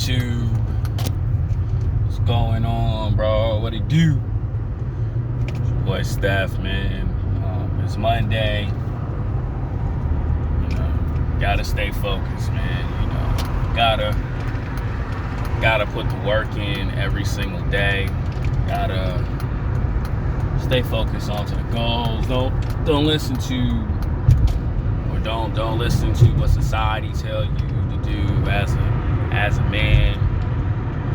YouTube? What's going on, bro? What it do? Boy, Steph, man. It's Monday. Gotta stay focused, man. Gotta put the work in every single day. Gotta stay focused onto the goals. Don't listen to don't listen to what society tell you to do as a man.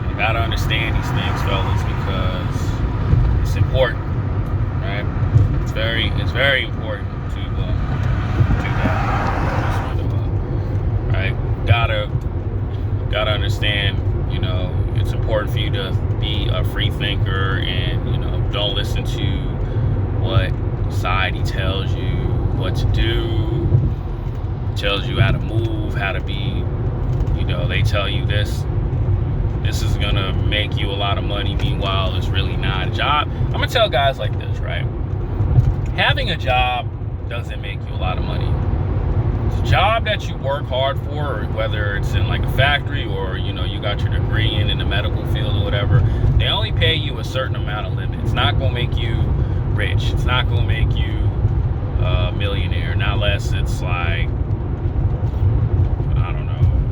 You gotta understand these things, fellas, because it's important, right? It's very important to do that. Right? Gotta understand. It's important for you to be a free thinker, and don't listen to what society tells you what to do. Tells you how to move, how to be, they tell you this is gonna make you a lot of money. Meanwhile, it's really not a job. I'm gonna tell guys like this, right? Having a job doesn't make you a lot of money. It's a job that you work hard for, or whether it's in like a factory or, you got your degree in the medical field or whatever, they only pay you a certain amount of limit. It's not gonna make you rich. It's not gonna make you a millionaire, not unless it's like,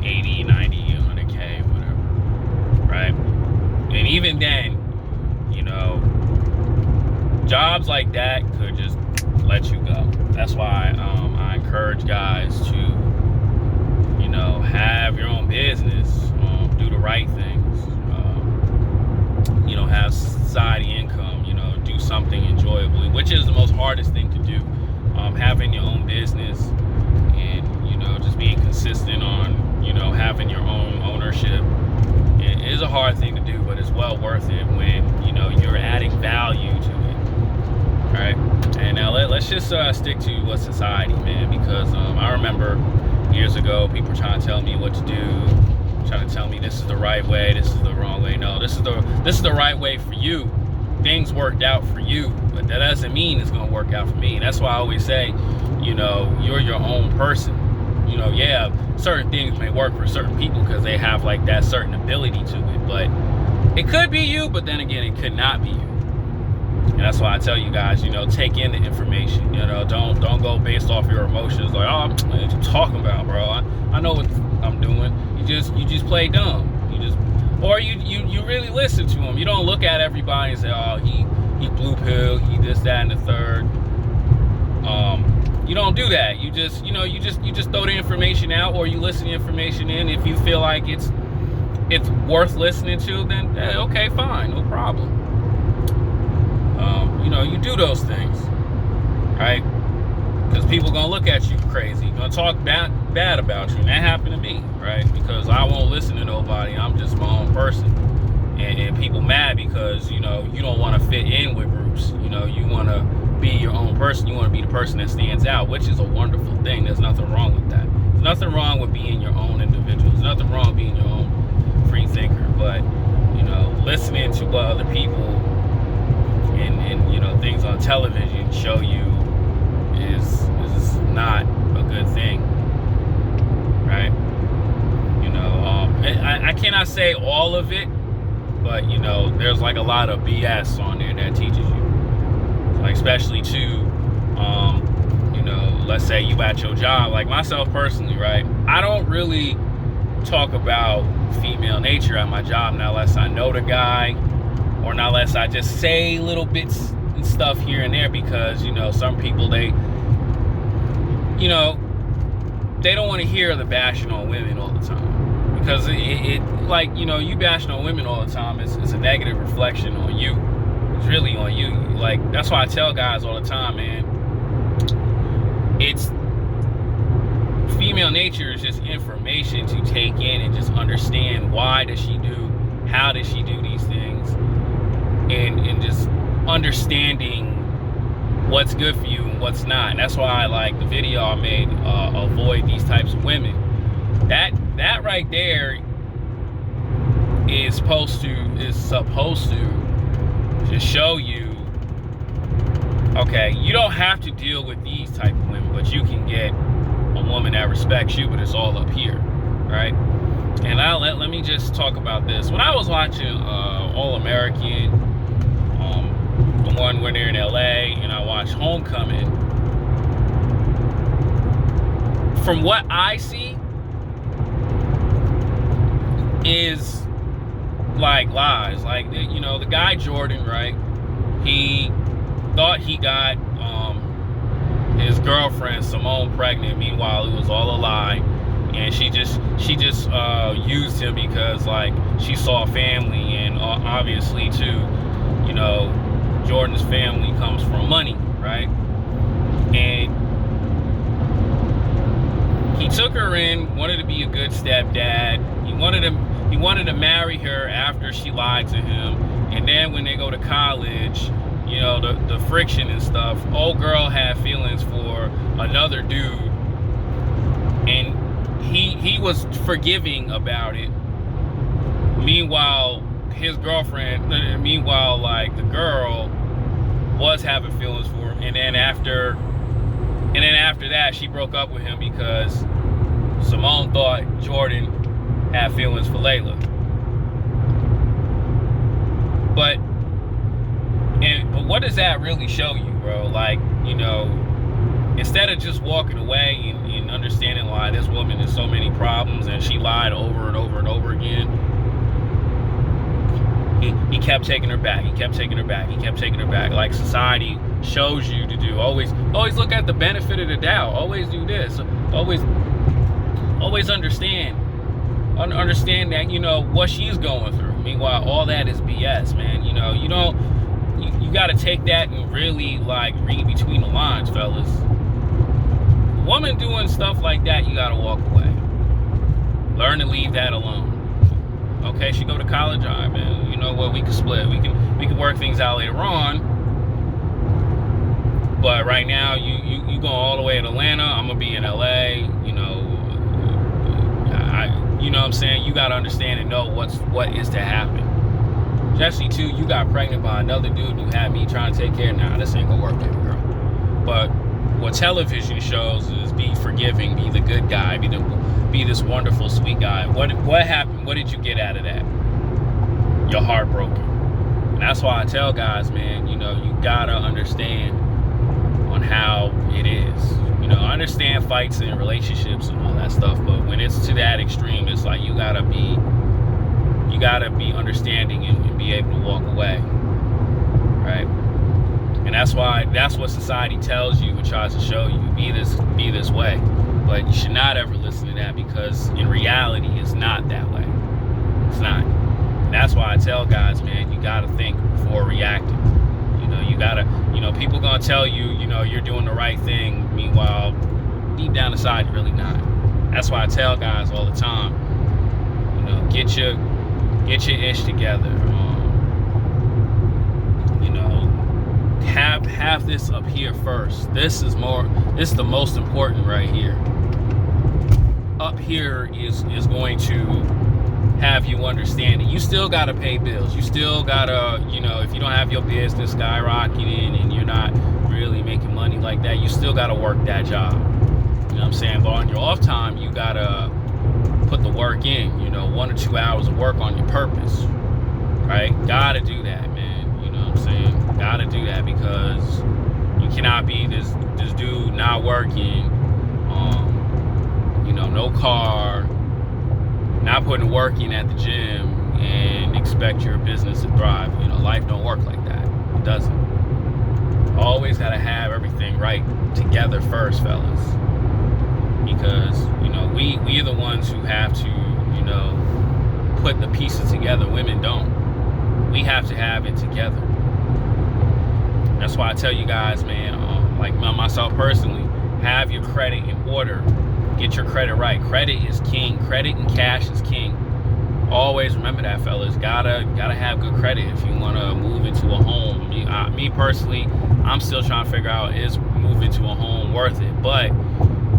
80, 90, 100K, whatever, right? And even then, jobs like that could just let you go. That's why I encourage guys to, have your own business, do the right things, have society income, do something enjoyably, which is the most hardest thing to do. Having your own business and, just being consistent on, having your own ownership. It is a hard thing to do, but it's well worth it when, you're adding value to it. All right. And now let's just stick to what society, man, because I remember years ago, people trying to tell me what to do, trying to tell me this is the right way, this is the wrong way. No, this is the right way for you. Things worked out for you, but that doesn't mean it's going to work out for me. That's why I always say, you're your own person. Yeah, certain things may work for certain people because they have like that certain ability to it, but it could be you, but then again, it could not be you. And that's why I tell you guys, take in the information. Don't go based off your emotions. Like, oh, what you talking about, bro? I know what I'm doing. You just play dumb. Or you really listen to him. You don't look at everybody and say, oh, he blue pill, he this, that, and the third. You don't do that. You just throw the information out, or you listen to the information in. If you feel like it's worth listening to, then okay, fine, no problem. You do those things, right? Because people gonna look at you crazy, gonna talk bad about you, and that happened to me, right? Because I won't listen to nobody. I'm just my own person, and people mad because you don't want to fit in with groups. You want to be your own person. You want to be the person that stands out, which is a wonderful thing. There's nothing wrong with that. There's nothing wrong with being your own individual. There's nothing wrong with being your own free thinker. But listening to what other people and things on television show you is not a good thing, right? I cannot say all of it, but there's like a lot of BS on there that teaches you. Like, especially to, let's say you at your job, like myself personally, right? I don't really talk about female nature at my job, not unless I know the guy, or not unless I just say little bits and stuff here and there, because, some people, they don't want to hear the bashing on women all the time. Because you bashing on women all the time, it's a negative reflection on you. It's really on you. Like, that's why I tell guys all the time, man, it's female nature is just information to take in and just understand why does she do, how does she do these things, and just understanding what's good for you and what's not. And that's why I like the video I made, avoid these types of women. That right there is supposed to just show you, okay, you don't have to deal with these type of women, but you can get a woman that respects you, but it's all up here, right? And let me just talk about this. When I was watching All American, the one when they're in LA, and I watched Homecoming, from what I see, is like lies. Like, you know, the guy Jordan, right? He thought he got his girlfriend Simone pregnant. Meanwhile, it was all a lie, and she just used him because, like, she saw family, and obviously too, you know, Jordan's family comes from money, right? And he took her in, wanted to be a good stepdad. He wanted to marry her after she lied to him. And then when they go to college, you know, the friction and stuff, old girl had feelings for another dude. And he was forgiving about it. Meanwhile, his girlfriend, like, the girl was having feelings for him. And then after that, she broke up with him because Simone thought Jordan had feelings for Layla. But what does that really show you, bro? Like, you know, instead of just walking away and understanding why this woman has so many problems and she lied over and over and over again, he kept taking her back. He kept taking her back. He kept taking her back. Like society shows you to do. Always look at the benefit of the doubt. Always do this. Always understand that, you know, what she's going through. Meanwhile, all that is BS, man. You know, you got to take that and really, like, read between the lines, fellas. Woman doing stuff like that, you got to walk away. Learn to leave that alone. Okay, she go to college, all right, man. You know what? We can split. We can work things out later on. But right now, you going all the way to Atlanta. I'm gonna be in LA. You know, you know what I'm saying? You gotta understand and know what is to happen. Jesse too, you got pregnant by another dude who had me trying to take care of. Nah, this ain't gonna work, baby girl. But what television shows is be forgiving, be the good guy, be this wonderful, sweet guy. What happened? What did you get out of that? You're heartbroken. And that's why I tell guys, man, you know, you gotta understand on how it is. You know, I understand fights and relationships and all that stuff, but when it's to that extreme, it's like you gotta be understanding and be able to walk away, right? And that's what society tells you and tries to show you, be this way. But you should not ever listen to that, because in reality, it's not that way. It's not. And that's why I tell guys, man, you gotta think before reacting. You know, you gotta, you know, people gonna tell you, you know, you're doing the right thing. Meanwhile, deep down inside, you're really not. That's why I tell guys all the time, you know, get your ish together. You know, have this up here first. This is the most important right here. Up here is going to have you understand it. You still gotta pay bills. You still gotta, you know, if you don't have your business skyrocketing and you're not really making money like that, you still gotta work that job. You know what I'm saying? But on your off time, you gotta put the work in. You know, 1 or 2 hours of work on your purpose, right? Gotta do that, man. You know what I'm saying? Gotta do that, because you cannot be this dude not working, you know, no car, not putting work in at the gym, and expect your business to thrive. You know, life don't work like that. It doesn't. Always gotta have everything right together first, fellas. Because, you know, we are the ones who have to, you know, put the pieces together. Women don't. We have to have it together. That's why I tell you guys, man, like myself personally, have your credit in order. Get your credit right. Credit is king. Credit and cash is king. Always remember that, fellas. Gotta have good credit if you want to move into a home. Me personally, I'm still trying to figure out, is moving to a home worth it? But,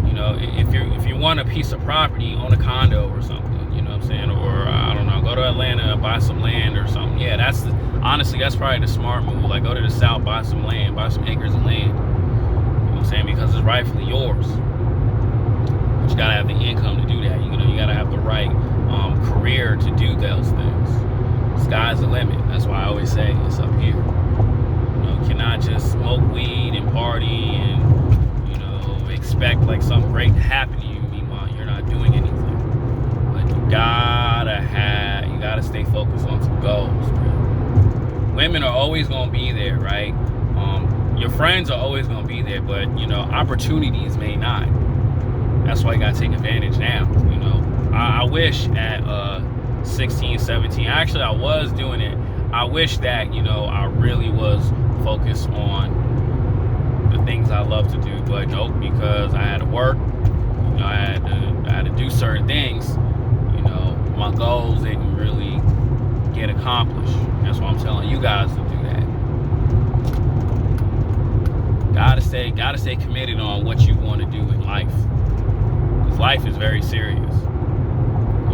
you know, if you want a piece of property, own a condo or something, you know what I'm saying? Or I don't know, go to Atlanta, buy some land or something. Yeah, honestly, that's probably the smart move. Like, go to the South, buy some land, buy some acres of land. You know what I'm saying? Because it's rightfully yours. But you gotta have the income to do that. You know, you gotta have the right sky's the limit. That's why I always say it's up here. You cannot just smoke weed and party and, expect like something great to happen to you. Meanwhile, you're not doing anything. But you gotta stay focused on some goals, man. Women are always gonna be there, right? Your friends are always gonna be there, but opportunities may not. That's why you gotta take advantage now. I wish at 16, 17, actually I was doing it. I wish that, I really was focused on the things I love to do, but nope, because I had to work, I had to do certain things, my goals didn't really get accomplished. That's why I'm telling you guys to do that. Gotta stay committed on what you want to do in life. Because life is very serious. You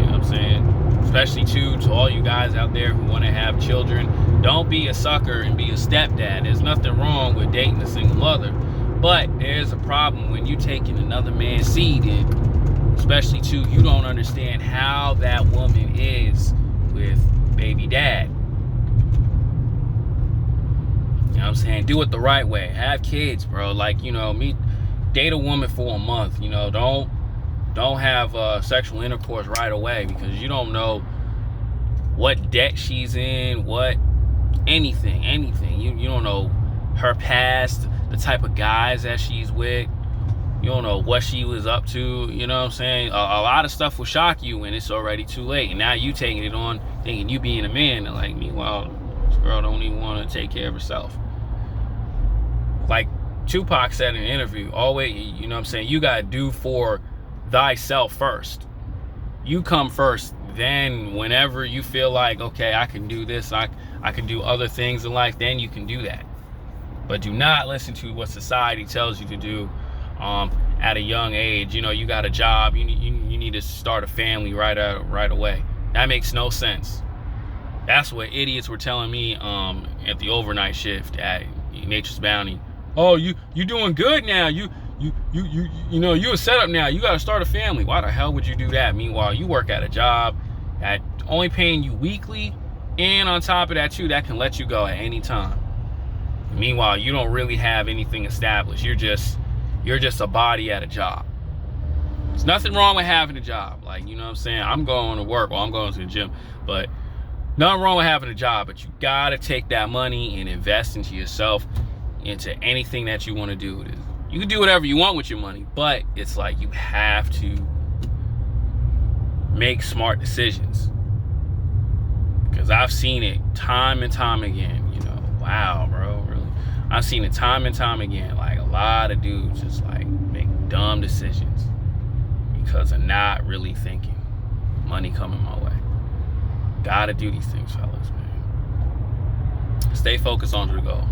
know what I'm saying? Especially to all you guys out there who want to have children. Don't be a sucker and be a stepdad. There's nothing wrong with dating a single mother. But there's a problem when you taking another man's seed in. Especially you don't understand how that woman is with baby dad. You know what I'm saying? Do it the right way. Have kids, bro. Like, date a woman for a month. Don't have sexual intercourse right away, because you don't know what debt she's in, anything. You don't know her past, the type of guys that she's with. You don't know what she was up to. You know what I'm saying? A lot of stuff will shock you when it's already too late. And now you taking it on, thinking you being a man. And like, meanwhile, this girl don't even want to take care of herself. Like Tupac said in an interview, always, you know what I'm saying? You got to do for thyself first. You come first. Then whenever you feel like, okay, I can do this, I can do other things in life, then you can do that. But do not listen to what society tells you to do at a young age. You got a job, you need to start a family right away. That makes no sense. That's what idiots were telling me at the overnight shift at Nature's Bounty. Oh, you doing good now. You a setup now. You got to start a family. Why the hell would you do that? Meanwhile, you work at a job that only paying you weekly, and on top of that too, that can let you go at any time. Meanwhile, you don't really have anything established. You're just a body at a job. There's nothing wrong with having a job. Like, you know what I'm saying? I'm going to work, or I'm going to the gym, but nothing wrong with having a job. But you gotta take that money and invest into yourself, into anything that you want to do. You can do whatever you want with your money, but it's like you have to make smart decisions. Because I've seen it time and time again. Wow, bro, really. I've seen it time and time again. Like, a lot of dudes just like make dumb decisions because of not really thinking. Money coming my way. Gotta do these things, fellas, man. Stay focused on the goal.